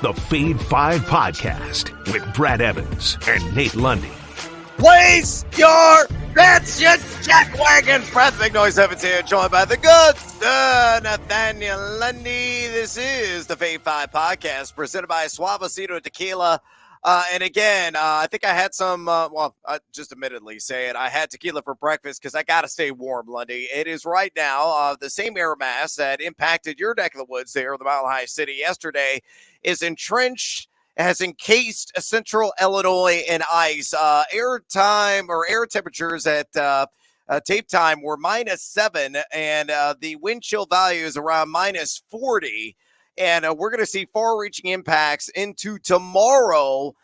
the Fade 5 Podcast with Brad Evans and Nate Lundy. Place your bets, you jackwagons. Brad Big Noise Evans here, joined by the good Nathaniel Lundy. This is the Fade 5 Podcast, presented by Suavecito Tequila. And again, I think I had some, just admittedly say it, I had tequila for breakfast because I got to stay warm, Lundy. It is right now the same air mass that impacted your neck of the woods there, the Mile High City yesterday, is entrenched, has encased central Illinois in ice. Air temperatures at tape time were -7, and the wind chill value is around -40. And we're going to see far-reaching impacts into tomorrow,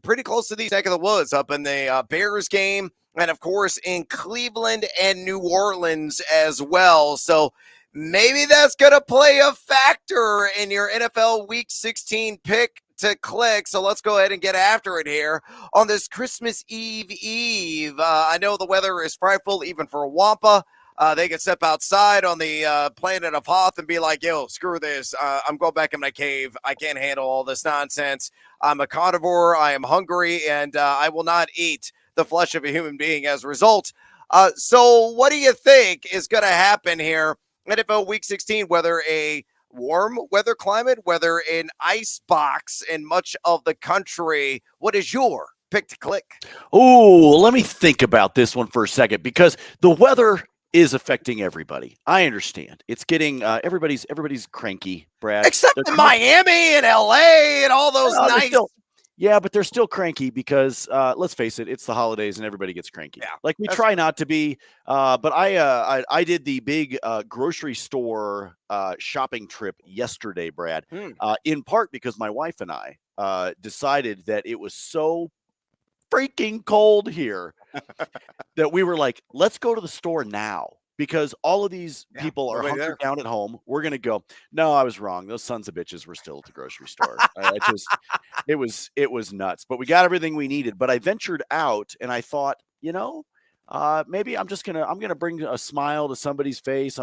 pretty close to these neck of the woods, up in the Bears game, and, of course, in Cleveland and New Orleans as well. So maybe that's going to play a factor in your NFL Week 16 pick to click. So let's go ahead and get after it here on this Christmas Eve. I know the weather is frightful, even for Wampa. They can step outside on the planet of Hoth and be like, yo, screw this. I'm going back in my cave. I can't handle all this nonsense. I'm a carnivore. I am hungry, and I will not eat the flesh of a human being as a result. So what do you think is going to happen here? NFL Week 16, whether a warm weather climate, whether an ice box in much of the country, what is your pick to click? Oh, let me think about this one for a second, because the weather is affecting everybody. I understand. It's getting everybody's cranky, Brad. Except in Miami and LA and all those nice. But they're still cranky because let's face it, it's the holidays and everybody gets cranky. Yeah, like we try not to be, but I did the big grocery store shopping trip yesterday, Brad, in part because my wife and I decided that it was so freaking cold here that we were like, let's go to the store now, because all of these people are hunkered down at home. We're going to go. No, I was wrong. Those sons of bitches were still at the grocery store. It was nuts, but we got everything we needed. But I ventured out and I thought, maybe I'm going to bring a smile to somebody's face.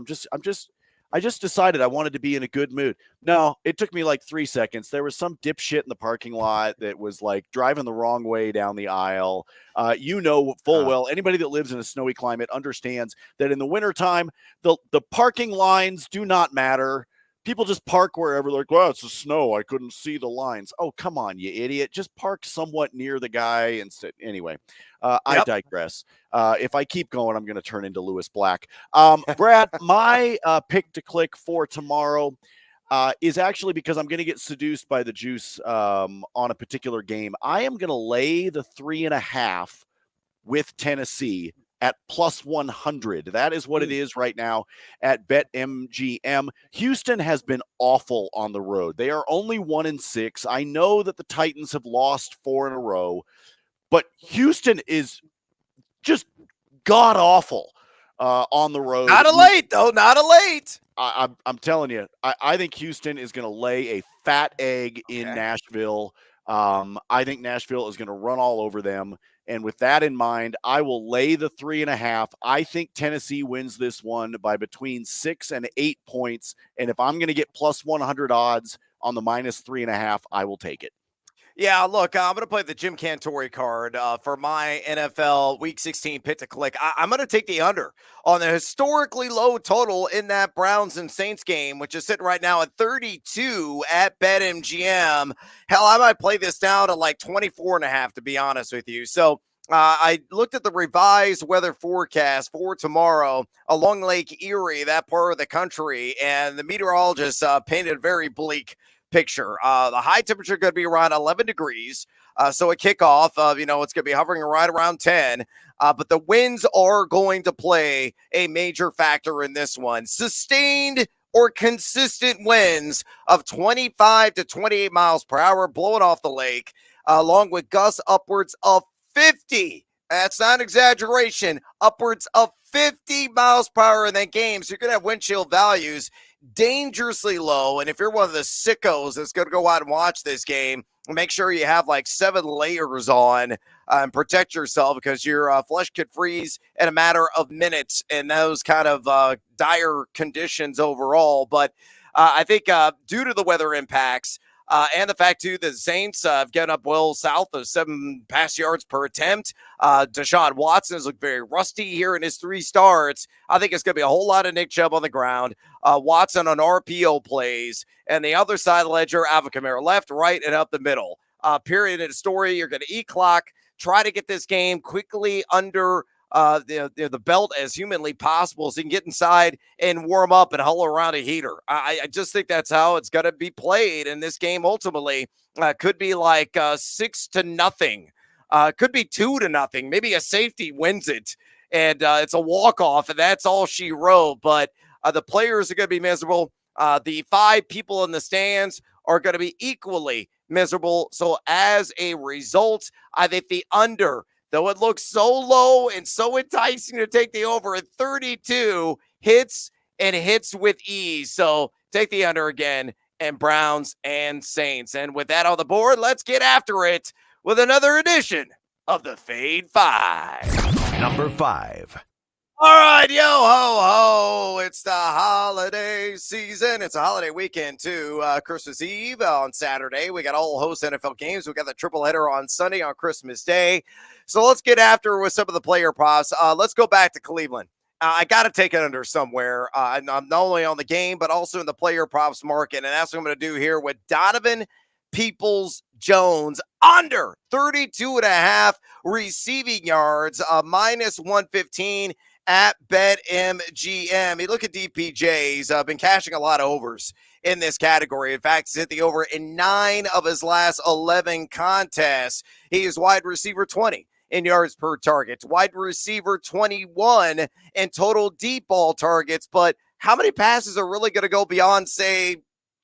I just decided I wanted to be in a good mood. No, it took me like 3 seconds. There was some dipshit in the parking lot that was like driving the wrong way down the aisle. Full well, anybody that lives in a snowy climate understands that in the wintertime, the parking lines do not matter. People just park wherever. Like, well, it's the snow. I couldn't see the lines. Oh, come on, you idiot. Just park somewhat near the guy instead. Anyway, I digress. If I keep going, I'm going to turn into Lewis Black. Brad, my pick to click for tomorrow is actually because I'm going to get seduced by the juice on a particular game. I am going to lay the 3.5 with Tennessee at +100. That is what it is right now at BetMGM. Houston has been awful on the road. They are only 1-6. I know that the Titans have lost 4 in a row, but Houston is just god awful on the road. Not a late. I'm telling you, I think Houston is going to lay a fat egg in Nashville. I think Nashville is going to run all over them. And with that in mind, I will lay the 3.5. I think Tennessee wins this one by between 6 and 8 points. And if I'm going to get +100 odds on the -3.5, I will take it. Yeah, look, I'm going to play the Jim Cantore card for my NFL Week 16 pick to click. I'm going to take the under on the historically low total in that Browns and Saints game, which is sitting right now at 32 at BetMGM. Hell, I might play this down to like 24.5, to be honest with you. So I looked at the revised weather forecast for tomorrow along Lake Erie, that part of the country, and the meteorologist painted a very bleak picture. The high temperature going to be around 11 degrees. So a kickoff of, it's going to be hovering right around 10. But the winds are going to play a major factor in this one. Sustained or consistent winds of 25 to 28 miles per hour blowing off the lake, along with gusts upwards of 50. That's not an exaggeration. Upwards of 50 miles per hour in that game. So you're going to have wind chill values dangerously low. And if you're one of the sickos that's going to go out and watch this game, make sure you have like 7 layers on and protect yourself, because your flesh could freeze in a matter of minutes in those kind of dire conditions overall. But I think due to the weather impacts, And the fact, too, that the Saints have gotten up well south of 7 pass yards per attempt. Deshaun Watson has looked very rusty here in his 3 starts. I think it's going to be a whole lot of Nick Chubb on the ground. Watson on RPO plays. And the other side of the ledger, Alvin Kamara left, right, and up the middle. Period in the story. You're going to eat clock. Try to get this game quickly under the belt as humanly possible so you can get inside and warm up and huddle around a heater. I just think that's how it's going to be played. And this game ultimately could be like 6-0. Could be 2-0. Maybe a safety wins it and it's a walk-off and that's all she wrote. But the players are going to be miserable. The 5 people in the stands are going to be equally miserable. So as a result, I think the under, though it looks so low and so enticing to take the over at 32, hits with ease. So take the under again, and Browns and Saints. And with that on the board, let's get after it with another edition of the Fade 5. Number 5. All right, yo ho ho, it's the holiday season. It's a holiday weekend too. Christmas Eve on Saturday. We got all host NFL games. We got the triple header on Sunday on Christmas Day. So let's get after with some of the player props. Let's go back to Cleveland. I got to take it under somewhere. I'm not only on the game, but also in the player props market. And that's what I'm going to do here with Donovan Peoples-Jones under 32.5 receiving yards, minus 115. At BetMGM. You look at DPJ. He's been cashing a lot of overs in this category. In fact, he's hit the over in 9 of his last 11 contests. He is wide receiver 20 in yards per target, wide receiver 21 in total deep ball targets. But how many passes are really going to go beyond, say,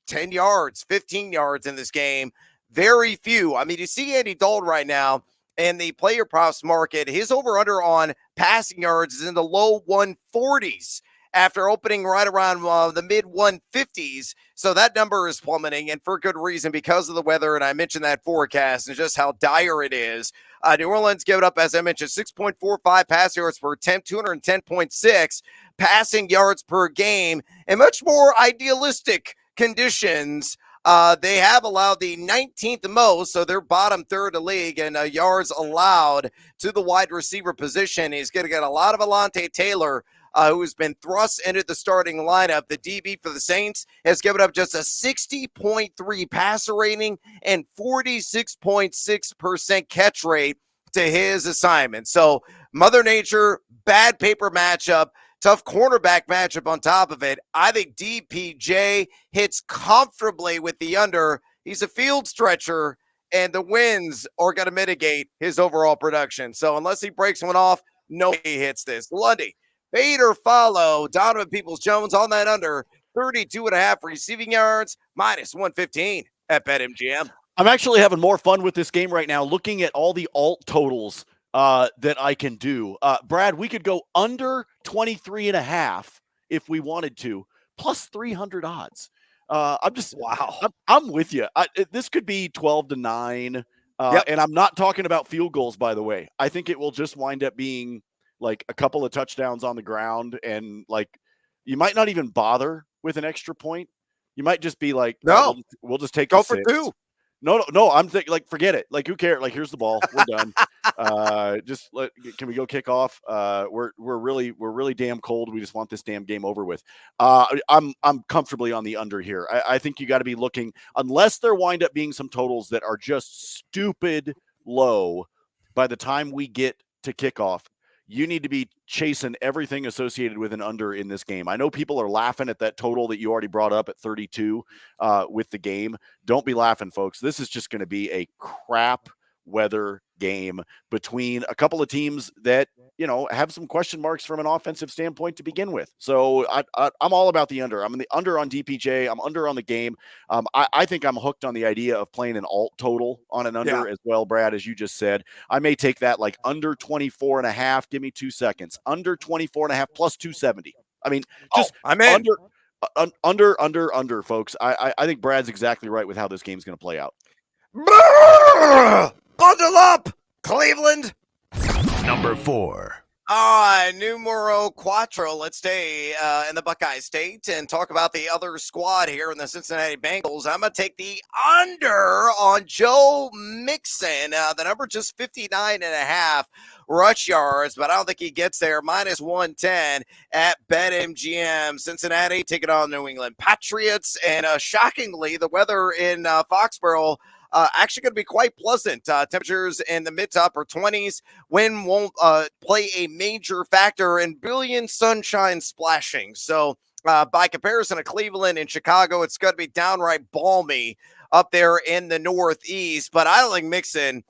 10 yards, 15 yards in this game? Very few. I mean, you see Andy Dalton right now in the player props market. His over-under on passing yards is in the low 140s after opening right around the mid 150s. So that number is plummeting, and for good reason, because of the weather. And I mentioned that forecast and just how dire it is. New Orleans gave it up, as I mentioned, 6.45 pass yards per attempt, 210.6 passing yards per game, and much more idealistic conditions. They have allowed the 19th most, so they're bottom third of the league in yards allowed to the wide receiver position. He's going to get a lot of Alontae Taylor, who's been thrust into the starting lineup. The DB for the Saints has given up just a 60.3 passer rating and 46.6% catch rate to his assignment. So Mother Nature, bad paper matchup. Tough cornerback matchup on top of it. I think DPJ hits comfortably with the under. He's a field stretcher, and the wins are going to mitigate his overall production. So unless he breaks one off, nobody hits this. Lundy, fade or follow Donovan Peoples-Jones on that under 32.5 receiving yards, minus 115 at BetMGM. I'm actually having more fun with this game right now, looking at all the alt totals that I can do. Brad, we could go under 23.5 if we wanted to, plus 300 odds. I'm with you. This could be 12-9. And I'm not talking about field goals, by the way. I think it will just wind up being like a couple of touchdowns on the ground, and like you might not even bother with an extra point. You might just be like, no, we'll just take go for 2. No. I'm thinking, like, forget it. Like, who cares? Like, here's the ball. We're done. Can we go kick off? We're really damn cold. We just want this damn game over with. I'm comfortably on the under here. I think you got to be looking, unless there wind up being some totals that are just stupid low by the time we get to kickoff. You need to be chasing everything associated with an under in this game. I know people are laughing at that total that you already brought up at 32 with the game. Don't be laughing, folks. This is just going to be a crap weather game between a couple of teams that, you know, have some question marks from an offensive standpoint to begin with. So I'm all about the under. I'm in the under on DPJ. I'm under on the game. I think I'm hooked on the idea of playing an alt total on an under as well, Brad, as you just said. I may take that like under 24.5. Give me 2 seconds. Under 24.5 plus 270. I mean, just I'm in. Under, folks. I think Brad's exactly right with how this game's going to play out. Bundle up, Cleveland. Number 4. All right, numero cuatro. Let's stay in the Buckeye State and talk about the other squad here in the Cincinnati Bengals. I'm going to take the under on Joe Mixon. The number just 59.5 rush yards, but I don't think he gets there. Minus 110 at BetMGM. Cincinnati taking on New England Patriots. And shockingly, the weather in Foxborough actually going to be quite pleasant. Temperatures in the mid to upper 20s. Wind won't play a major factor in brilliant sunshine splashing. So by comparison to Cleveland and Chicago, it's going to be downright balmy up there in the Northeast. But I think Mixon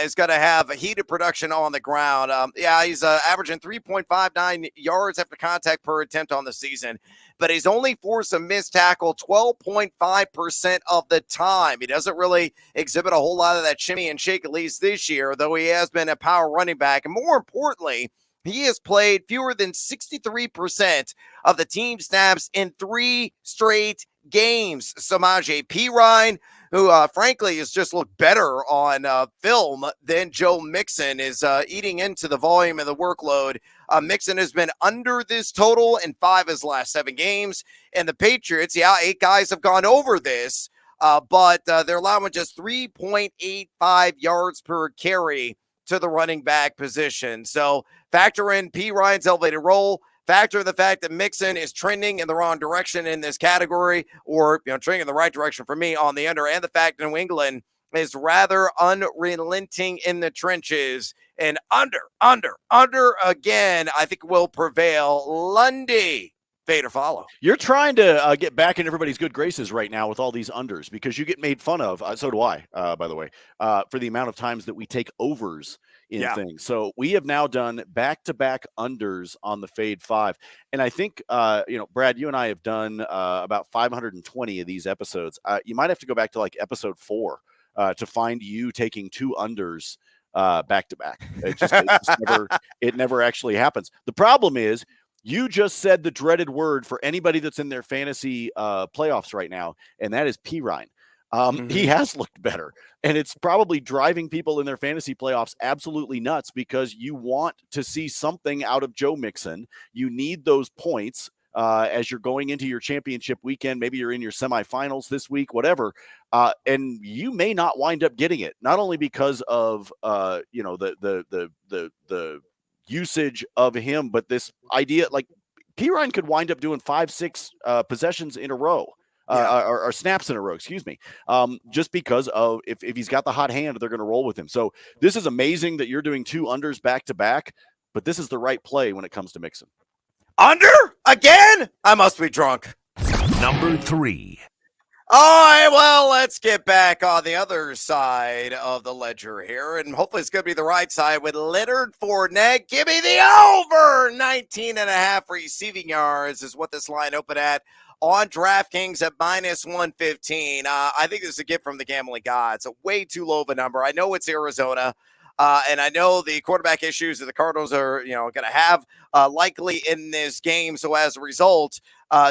is going to have a heated production on the ground. He's averaging 3.59 yards after contact per attempt on the season, but he's only forced a missed tackle 12.5% of the time. He doesn't really exhibit a whole lot of that shimmy and shake, at least this year, though he has been a power running back. And more importantly, he has played fewer than 63% of the team snaps in 3 straight games. Samaje Perine, who frankly has just looked better on film than Joe Mixon, is eating into the volume of the workload. Mixon has been under this total in 5 of his last 7 games. And the Patriots, 8 guys have gone over this, but they're allowing just 3.85 yards per carry to the running back position. So factor in Perine's elevated role. Factor the fact that Mixon is trending in the wrong direction in this category, or trending in the right direction for me on the under, and the fact that New England is rather unrelenting in the trenches. And under again, I think will prevail. Lundy, fade or follow. You're trying to get back in everybody's good graces right now with all these unders because you get made fun of. So do I, by the way, for the amount of times that we take overs in things. So we have now done back-to-back unders on the Fade 5. And I think, Brad, you and I have done about 520 of these episodes. You might have to go back to like episode 4 to find you taking 2 unders back-to-back. It never actually happens. The problem is, you just said the dreaded word for anybody that's in their fantasy playoffs right now, and that is Perine. He has looked better, and it's probably driving people in their fantasy playoffs absolutely nuts because you want to see something out of Joe Mixon. You need those points as you're going into your championship weekend. Maybe you're in your semifinals this week, whatever, and you may not wind up getting it. Not only because of the usage of him, but this idea like Perine could wind up doing 5-6 possessions in a row. Or snaps in a row, excuse me, just because of if he's got the hot hand, they're going to roll with him. So this is amazing that you're doing 2 unders back to back, but this is the right play when it comes to Mixon. Under again? I must be drunk. Number 3. All right, well, let's get back on the other side of the ledger here, and hopefully it's going to be the right side with Leonard Fournette. Give me the over 19.5 receiving yards is what this line opened at on DraftKings at minus 115. I think this is a gift from the gambling gods. A way too low of a number. I know it's Arizona, and I know the quarterback issues that the Cardinals are, going to have likely in this game. So as a result,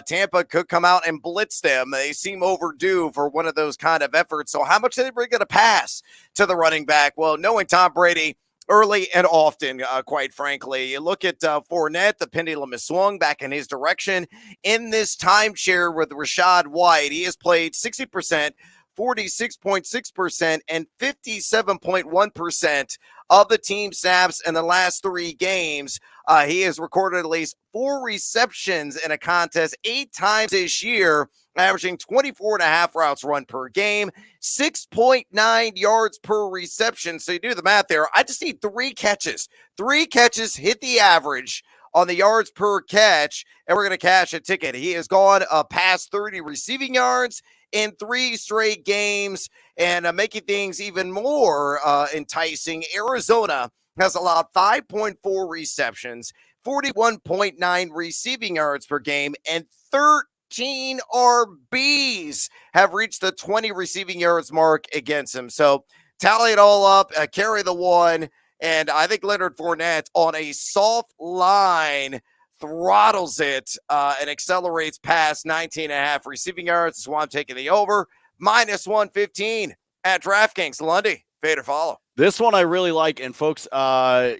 Tampa could come out and blitz them. They seem overdue for one of those kind of efforts. So how much are they going to pass to the running back? Well, knowing Tom Brady, early and often, quite frankly. You look at Fournette, the pendulum has swung back in his direction. In this timeshare with Rachaad White, he has played 60%, 46.6%, and 57.1% of the team snaps in the last 3 games. He has recorded at least 4 receptions in a contest 8 times this year, averaging 24.5 routes run per game, 6.9 yards per reception. So you do the math there. I just need 3 catches. 3 catches hit the average on the yards per catch, and we're going to cash a ticket. He has gone past 30 receiving yards in 3 straight games, and making things even more enticing. Arizona has allowed 5.4 receptions, 41.9 receiving yards per game, and 13 RBs have reached the 20 receiving yards mark against him. So tally it all up, carry the one, and I think Leonard Fournette on a soft line throttles it and accelerates past 19.5 receiving yards. That's why I'm taking the over. Minus 115 at DraftKings. Lundy, fade or follow. This one I really like, and folks,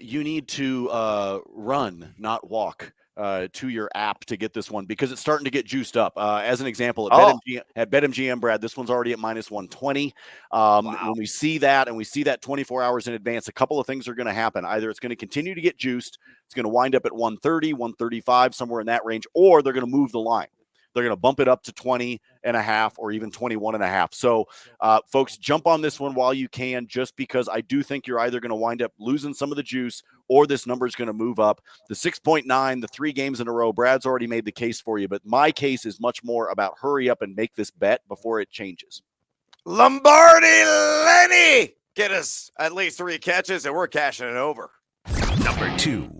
you need to run, not walk, to your app to get this one because it's starting to get juiced up. As an example, at BetMGM, Brad, this one's already at minus 120. When we see that, and we see that 24 hours in advance, a couple of things are going to happen. Either it's going to continue to get juiced, it's going to wind up at 130, 135, somewhere in that range, or they're going to move the line. They're going to bump it up to 20 and a half or even 21 and a half. So, folks, jump on this one while you can, just because I do think you're either going to wind up losing some of the juice or this number is going to move up. The 6.9, the 3 games in a row, Brad's already made the case for you, but my case is much more about hurry up and make this bet before it changes. Lombardi Lenny, get us at least 3 catches and we're cashing it over. Number 2.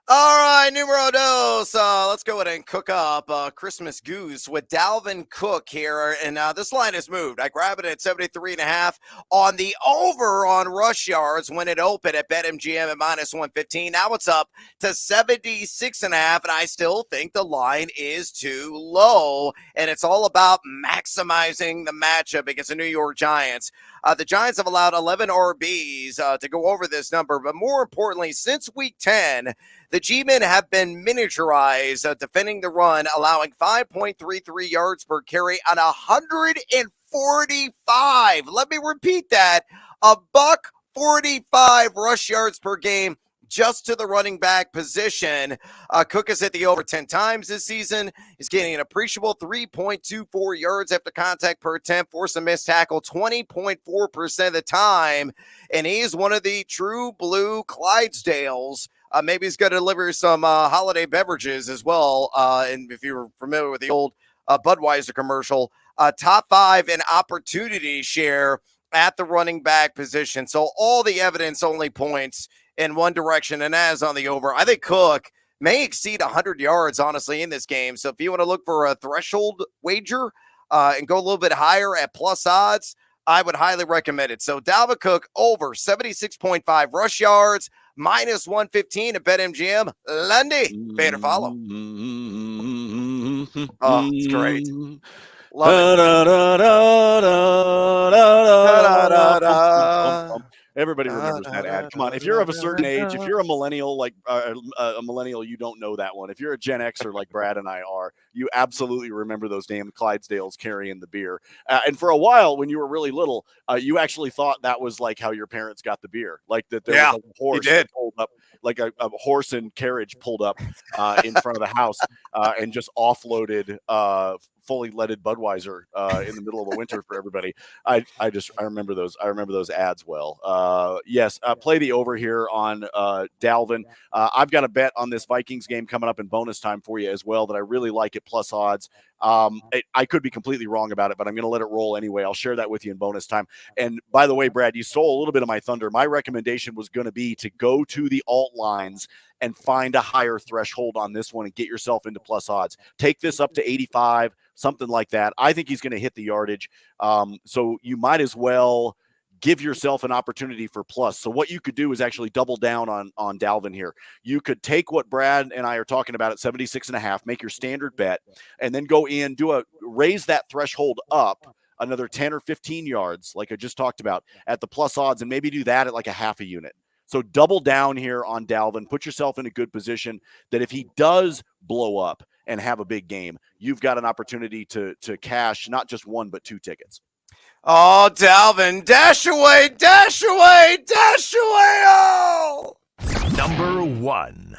All right, numero dos. Let's go ahead and cook up Christmas Goose with Dalvin Cook here. And this line has moved. I grab it at 73.5 on the over on rush yards when it opened at BetMGM at minus 115. Now it's up to 76.5, and I still think the line is too low. And it's all about maximizing the matchup against the New York Giants. The Giants have allowed 11 RBs to go over this number, but more importantly, since week 10, the G-men have been miniaturized defending the run, allowing 5.33 yards per carry on 145. Let me repeat that. $145 rush yards per game just to the running back position. Cook has hit the over 10 times this season. He's getting an appreciable 3.24 yards after contact per attempt, force a missed tackle 20.4% of the time, and he's one of the true blue Clydesdales. Maybe he's going to deliver some holiday beverages as well. And if you're familiar with the old Budweiser commercial, top 5 in opportunity share at the running back position. So all the evidence only points in one direction, and as on the over, I think Cook may exceed 100 yards, honestly, in this game. So if you want to look for a threshold wager and go a little bit higher at plus odds, I would highly recommend it. So Dalvin Cook over 76.5 rush yards, minus 115 at BetMGM. Lundy, pay to follow. Oh, it's great. Love it. Everybody remembers that ad. Come on, if you're of a certain age, if you're a millennial, like a millennial, you don't know that one. If you're a Gen Xer like Brad and I are, you absolutely remember those damn Clydesdales carrying the beer. And for a while, when you were really little, you actually thought that was like how your parents got the beer, like that there was a horse pulled up, like a horse and carriage pulled up in front of the house and just offloaded fully leaded Budweiser in the middle of the winter for everybody. I remember those. I remember those ads well. Yes, play the over here on Dalvin. I've got a bet on this Vikings game coming up in bonus time for you as well that I really like at plus odds. I could be completely wrong about it, but I'm going to let it roll anyway. I'll share that with you in bonus time. And by the way, Brad, you stole a little bit of my thunder. My recommendation was going to be to go to the alt lines and find a higher threshold on this one and get yourself into plus odds. Take this up to 85, something like that. I think he's going to hit the yardage. So you might as well give yourself an opportunity for plus. So what you could do is actually double down on Dalvin here. You could take what Brad and I are talking about at 76.5, make your standard bet, and then go in, raise that threshold up another 10 or 15 yards, like I just talked about, at the plus odds, and maybe do that at like a half a unit. So double down here on Dalvin, put yourself in a good position that if he does blow up and have a big game, you've got an opportunity to cash not just 1, but 2 tickets. Oh, Dalvin, dash away, dash away, dash away. Oh! Number 1.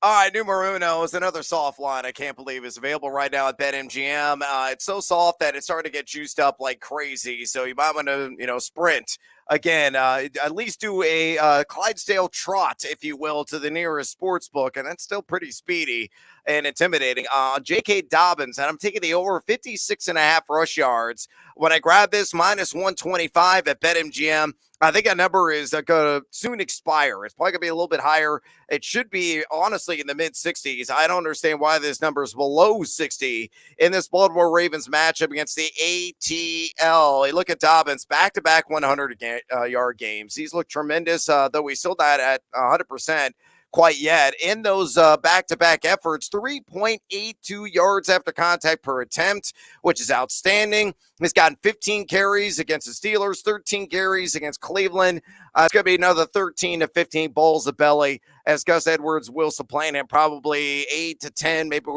All right, numero uno is another soft line I can't believe is available right now at BetMGM. It's so soft that it's starting to get juiced up like crazy. So you might want to, sprint. Again, at least do a Clydesdale trot, if you will, to the nearest sports book, and that's still pretty speedy and intimidating. J.K. Dobbins, and I'm taking the over 56.5 rush yards. When I grab this, minus 125 at BetMGM, I think that number is going to soon expire. It's probably going to be a little bit higher. It should be, honestly, in the mid-60s. I don't understand why this number is below 60 in this Baltimore Ravens matchup against the ATL. Hey, look at Dobbins, back-to-back 100-yard games. He's looked tremendous, though he's still not at 100%. quite yet. In those back-to-back efforts, 3.82 yards after contact per attempt, which is outstanding. He's gotten 15 carries against the Steelers, 13 carries against Cleveland. It's going to be another 13 to 15 bowls of belly as Gus Edwards will supplant him probably 8 to 10, maybe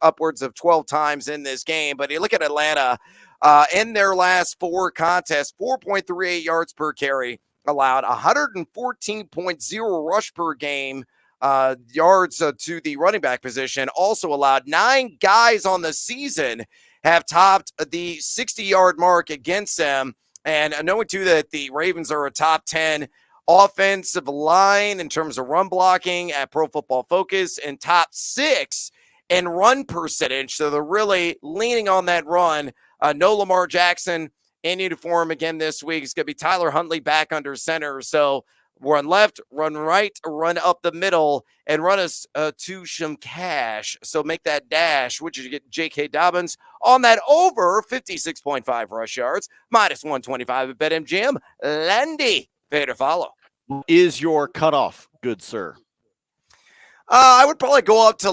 upwards of 12 times in this game. But you look at Atlanta in their last 4 contests, 4.38 yards per carry allowed, 114.0 rush per game, yards to the running back position. Also allowed 9 guys on the season have topped the 60-yard mark against them. And knowing, too, that the Ravens are a top 10 offensive line in terms of run blocking at Pro Football Focus and top 6 in run percentage. So they're really leaning on that run. No Lamar Jackson in uniform again this week. It's going to be Tyler Huntley back under center. So run left, run right, run up the middle, and run us to some cash. So make that dash, which you get J.K. Dobbins on that over 56.5 rush yards, minus 125 at BetMGM. Landy, pay to follow. Is your cutoff, good sir? I would probably go up to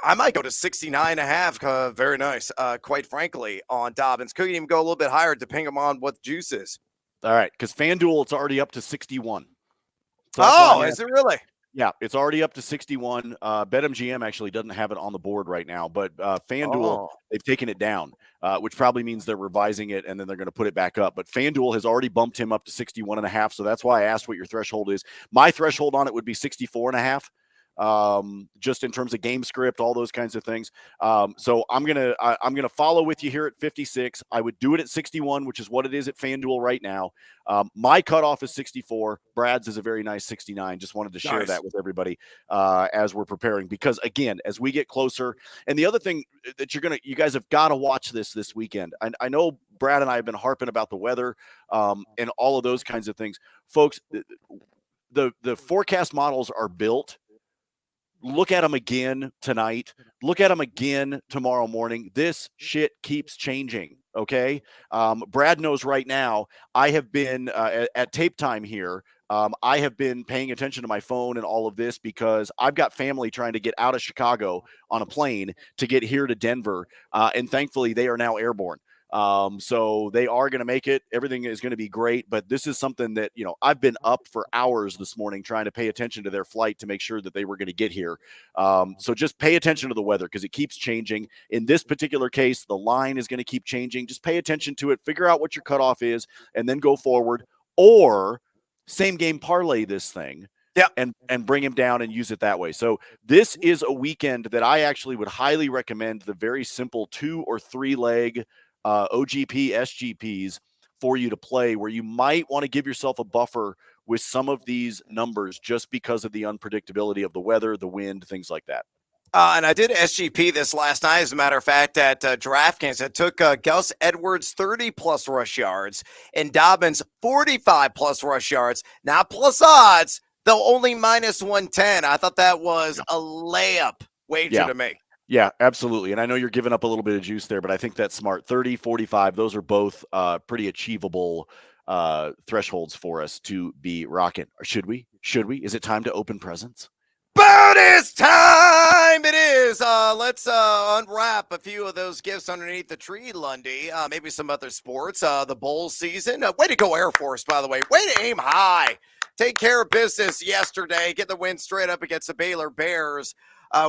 I might go to 69.5. Very nice. Quite frankly, on Dobbins. Could even go a little bit higher depending on what the juice is. All right. Because FanDuel, it's already up to 61. So is it really? Yeah, it's already up to 61. BetMGM actually doesn't have it on the board right now, but FanDuel, they've taken it down, which probably means they're revising it and then they're going to put it back up. But FanDuel has already bumped him up to 61.5. So that's why I asked what your threshold is. My threshold on it would be 64.5. Just in terms of game script, all those kinds of things. So I'm gonna follow with you here at 56. I would do it at 61, which is what it is at FanDuel right now. My cutoff is 64. Brad's is a very nice 69. Just wanted to share that with everybody as we're preparing, because again, as we get closer, and the other thing that you guys have got to watch this weekend. I know Brad and I have been harping about the weather and all of those kinds of things, folks. The forecast models are built. Look at them again tonight. Look at them again tomorrow morning. This shit keeps changing, okay? Brad knows right now I have been at tape time here. I have been paying attention to my phone and all of this because I've got family trying to get out of Chicago on a plane to get here to Denver, and thankfully they are now airborne. So they are going to make it. Everything is going to be great. But this is something that, I've been up for hours this morning trying to pay attention to their flight to make sure that they were going to get here. So just pay attention to the weather because it keeps changing. In this particular case, the line is going to keep changing. Just pay attention to it, figure out what your cutoff is, and then go forward. Or same game parlay this thing. Yeah, and bring him down and use it that way. So this is a weekend that I actually would highly recommend the very simple 2 or 3 leg OGP SGPs for you to play, where you might want to give yourself a buffer with some of these numbers just because of the unpredictability of the weather, the wind, things like that. And I did SGP this last night, as a matter of fact, at DraftKings. I took Gus Edwards 30-plus rush yards and Dobbins 45-plus rush yards. Now, plus odds, though only minus 110. I thought that was a layup wager to make. Yeah, absolutely. And I know you're giving up a little bit of juice there, but I think that's smart. 30, 45, those are both pretty achievable thresholds for us to be rocking. Should we? Is it time to open presents? Bonus time! It is. Let's unwrap a few of those gifts underneath the tree, Lundy. Maybe some other sports. The bowl season. Way to go, Air Force, by the way. Way to aim high. Take care of business yesterday. Get the win straight up against the Baylor Bears.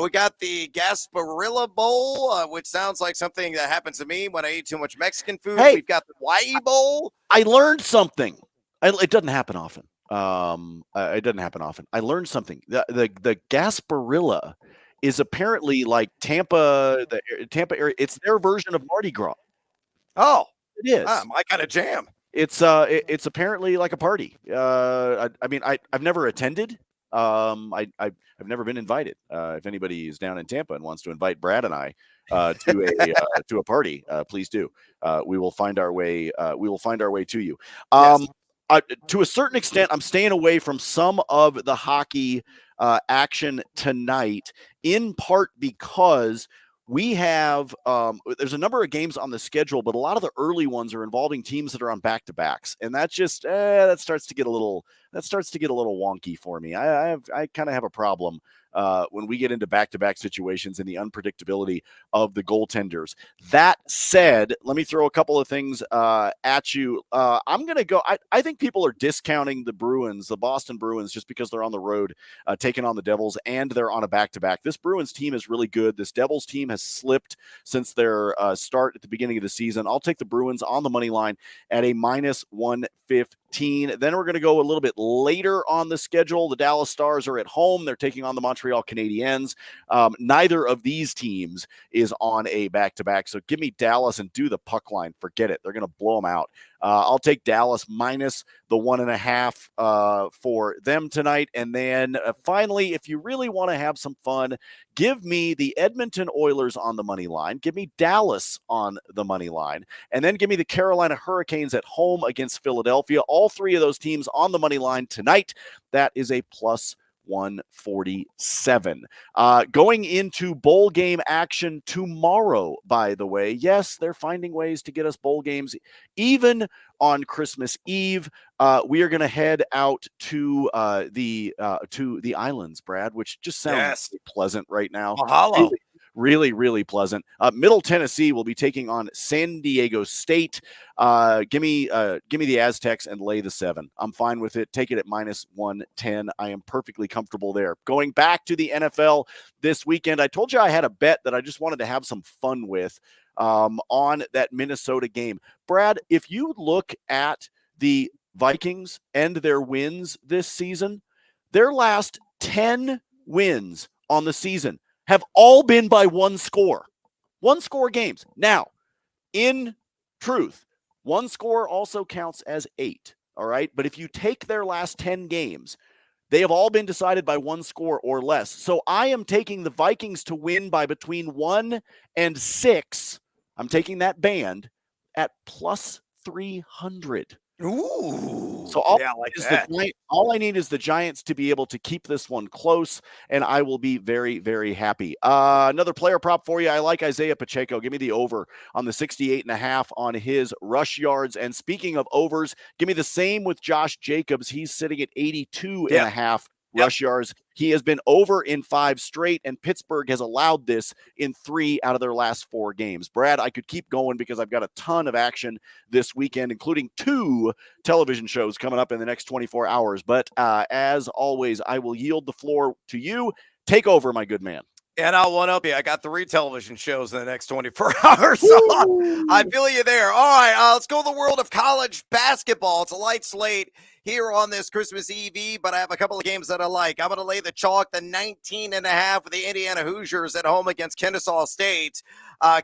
We got the Gasparilla Bowl, which sounds like something that happens to me when I eat too much Mexican food. Hey, we've got the Hawaii Bowl. I learned something. It doesn't happen often. It doesn't happen often. I learned something. The Gasparilla is apparently like Tampa, the Tampa area. It's their version of Mardi Gras. Oh, it is. My kind of jam. It's apparently like a party. I mean, I've never attended. I've never been invited. If anybody is down in Tampa and wants to invite Brad and I to a party, please do. We will find our way. We will find our way to you. Yes. To a certain extent, I'm staying away from some of the hockey action tonight, in part because we have there's a number of games on the schedule, but a lot of the early ones are involving teams that are on back-to-backs, and that's just that starts to get a little wonky for me. I kind of have a problem when we get into back-to-back situations and the unpredictability of the goaltenders. That said, let me throw a couple of things at you. I'm going to go. I think people are discounting the Bruins, the Boston Bruins, just because they're on the road taking on the Devils and they're on a back-to-back. This Bruins team is really good. This Devils team has slipped since their start at the beginning of the season. I'll take the Bruins on the money line at a -115. Then we're going to go a little bit later on the schedule. The Dallas Stars are at home. They're taking on the Montreal Canadiens. Neither of these teams is on a back-to-back. So give me Dallas and do the puck line. Forget it. They're going to blow them out. I'll take Dallas minus the 1.5 for them tonight. And then finally, if you really want to have some fun, give me the Edmonton Oilers on the money line. Give me Dallas on the money line. And then give me the Carolina Hurricanes at home against Philadelphia. All three of those teams on the money line tonight. That is a +147. Going into bowl game action tomorrow, by the way. Yes, they're finding ways to get us bowl games even on Christmas Eve. We are going to head out to the islands, Brad, which just sounds pleasant right now. Mahalo. Really, really pleasant. Middle Tennessee will be taking on San Diego State. Give me the Aztecs and lay the 7. I'm fine with it. Take it at -110. I am perfectly comfortable there. Going back to the NFL this weekend, I told you I had a bet that I just wanted to have some fun with on that Minnesota game. Brad, if you look at the Vikings and their wins this season, their last 10 wins on the season have all been by one score games. Now, in truth, one score also counts as 8, all right? But if you take their last 10 games, they have all been decided by one score or less. So I am taking the Vikings to win by between 1 and 6. I'm taking that band at +300. Ooh. So all I need is the Giants to be able to keep this one close, and I will be very, very happy. Another player prop for you. I like Isaiah Pacheco. Give me the over on the 68.5 on his rush yards. And speaking of overs, give me the same with Josh Jacobs. He's sitting at 82.5 rush yards. He has been over in 5 straight, and Pittsburgh has allowed this in 3 out of their last 4 games. Brad, I could keep going because I've got a ton of action this weekend, including 2 television shows coming up in the next 24 hours. But as always, I will yield the floor to you. Take over, my good man. And I'll one up you. I got 3 television shows in the next 24 hours. So I feel you there. All right, let's go to the world of college basketball. It's a light slate here on this Christmas Eve, but I have a couple of games that I like. I'm going to lay the chalk, the 19.5 with the Indiana Hoosiers at home against Kennesaw State.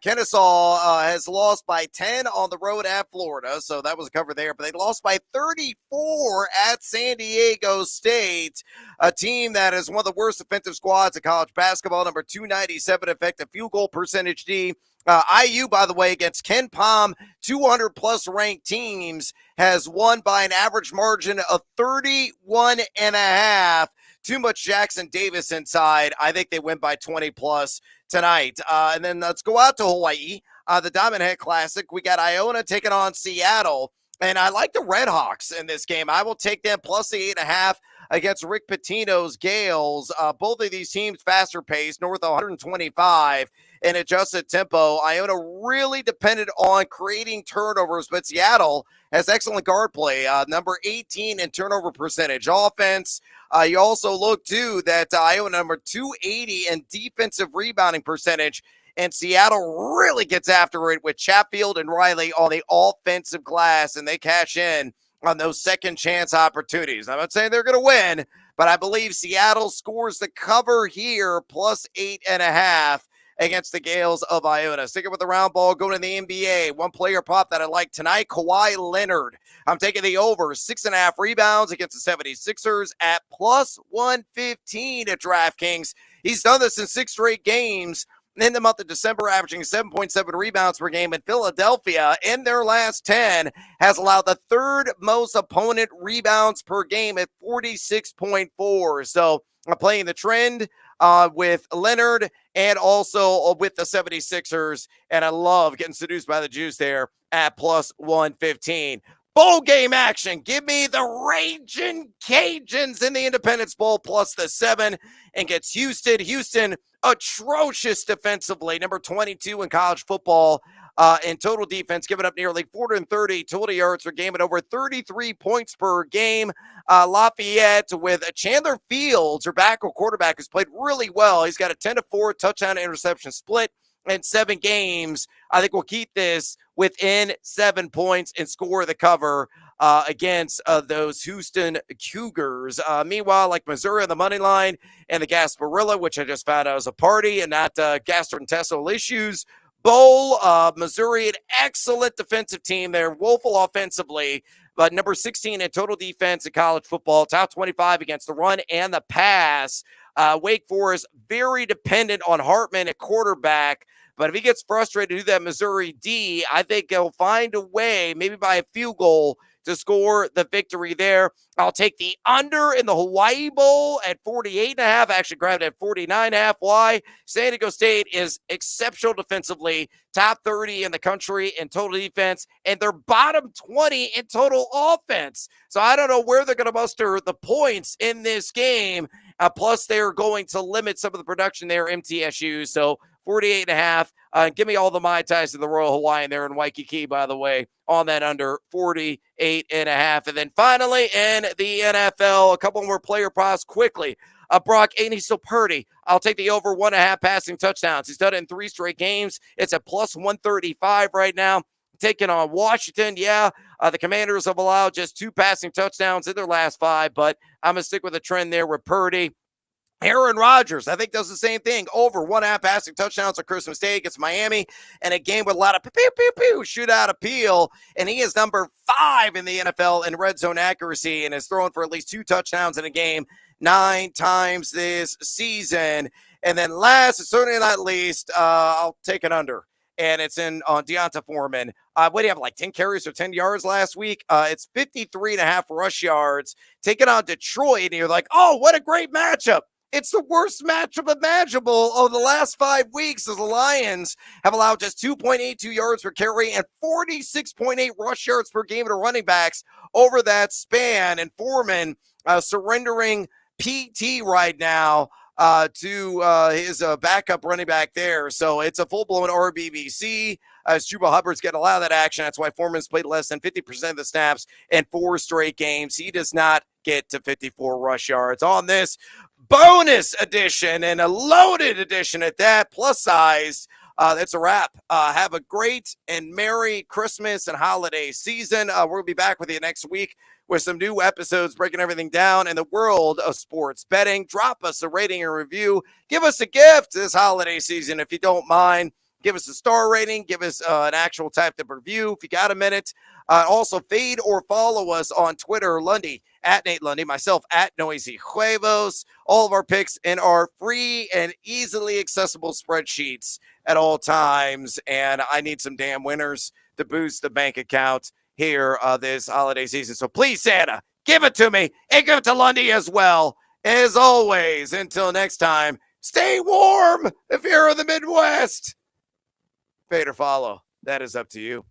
Kennesaw has lost by 10 on the road at Florida, so that was a cover there. But they lost by 34 at San Diego State, a team that is one of the worst defensive squads in college basketball, number 297 effective field goal percentage D. IU, by the way, against Ken Pom, 200-plus ranked teams, has won by an average margin of 31.5. Too much Jackson Davis inside. I think they win by 20-plus tonight. And then let's go out to Hawaii. The Diamond Head Classic. We got Iona taking on Seattle. And I like the Red Hawks in this game. I will take them plus the 8.5 against Rick Pitino's Gales. Both of these teams faster paced, north of 125 in adjusted tempo. Iona really depended on creating turnovers, but Seattle has excellent guard play, number 18 in turnover percentage offense. You also look, too, that Iona number 280 in defensive rebounding percentage. And Seattle really gets after it with Chatfield and Riley on the offensive glass, and they cash in on those second chance opportunities. I'm not saying they're going to win, but I believe Seattle scores the cover here, plus 8.5 against the Gales of Iona. Sticking with the round ball, going to the NBA. One player prop that I like tonight, Kawhi Leonard. I'm taking the over 6.5 rebounds against the 76ers at plus 115 at DraftKings. He's done this in 6 straight games. in the month of December, averaging 7.7 rebounds per game. And Philadelphia, in their last 10, has allowed the third most opponent rebounds per game at 46.4. So playing the trend with Leonard and also with the 76ers. And I love getting seduced by the juice there at plus 115. Bowl game action. Give me the Raging Cajuns in the Independence Bowl plus the 7 and gets Houston. Houston, atrocious defensively, number 22 in college football in total defense, giving up nearly 430 total yards per game at over 33 points per game. Lafayette with Chandler Fields, her backup quarterback, who's played really well. He's got a 10-4 touchdown to interception split in 7 games. I think we'll keep this within 7 points and score the cover against those Houston Cougars. Meanwhile, like Missouri on the money line and the Gasparilla, which I just found out was a party and not gastrointestinal issues. Bowl, Missouri, an excellent defensive team there, woeful offensively, but number 16 in total defense in college football, top 25 against the run and the pass. Wake Forest, very dependent on Hartman at quarterback. But if he gets frustrated to do that Missouri D, I think he'll find a way, maybe by a field goal, to score the victory there. I'll take the under in the Hawaii Bowl at 48.5. I actually grabbed it at 49.5. Why? San Diego State is exceptional defensively, top 30 in the country in total defense, and they're bottom 20 in total offense. So I don't know where they're going to muster the points in this game. Plus, they're going to limit some of the production there, MTSU. So 48.5. Give me all the Mai Tais of the Royal Hawaiian there in Waikiki, by the way, on that under 48.5. And then finally in the NFL, a couple more player props quickly. Brock, ain't he so pretty? I'll take the over 1.5 passing touchdowns. He's done it in 3 straight games. It's at plus 135 right now. Taking on Washington, the Commanders have allowed just 2 passing touchdowns in their last 5, but I'm going to stick with the trend there with Purdy. Aaron Rodgers, I think, does the same thing. Over 1.5 passing touchdowns on Christmas Day against Miami, and a game with a lot of shootout appeal. And he is number 5 in the NFL in red zone accuracy and has thrown for at least 2 touchdowns in a game 9 times this season. And then last, certainly not least, I'll take it under. And it's in on Deonta Foreman. What do you have, like 10 carries or 10 yards last week? It's 53.5 rush yards. Taking on Detroit, and you're like, oh, what a great matchup. It's the worst matchup imaginable over the last 5 weeks as the Lions have allowed just 2.82 yards per carry and 46.8 rush yards per game to running backs over that span. And Foreman surrendering PT right now to his backup running back there. So it's a full-blown RBBC. As Chuba Hubbard's getting a lot of that action. That's why Foreman's played less than 50% of the snaps in 4 straight games. He does not get to 54 rush yards on this bonus edition, and a loaded edition at that, plus-sized. That's a wrap. Have a great and Merry Christmas and holiday season. We're going to be back with you next week with some new episodes breaking everything down in the world of sports betting. Drop us a rating and review. Give us a gift this holiday season if you don't mind. Give us a star rating. Give us an actual typed up review if you got a minute. Also, fade or follow us on Twitter, Lundy, at Nate Lundy, myself, at Noisy Huevos. All of our picks in our free and easily accessible spreadsheets at all times. And I need some damn winners to boost the bank account here this holiday season. So please, Santa, give it to me and give it to Lundy as well. As always, until next time, stay warm if you're in the Midwest. Fade or follow. That is up to you.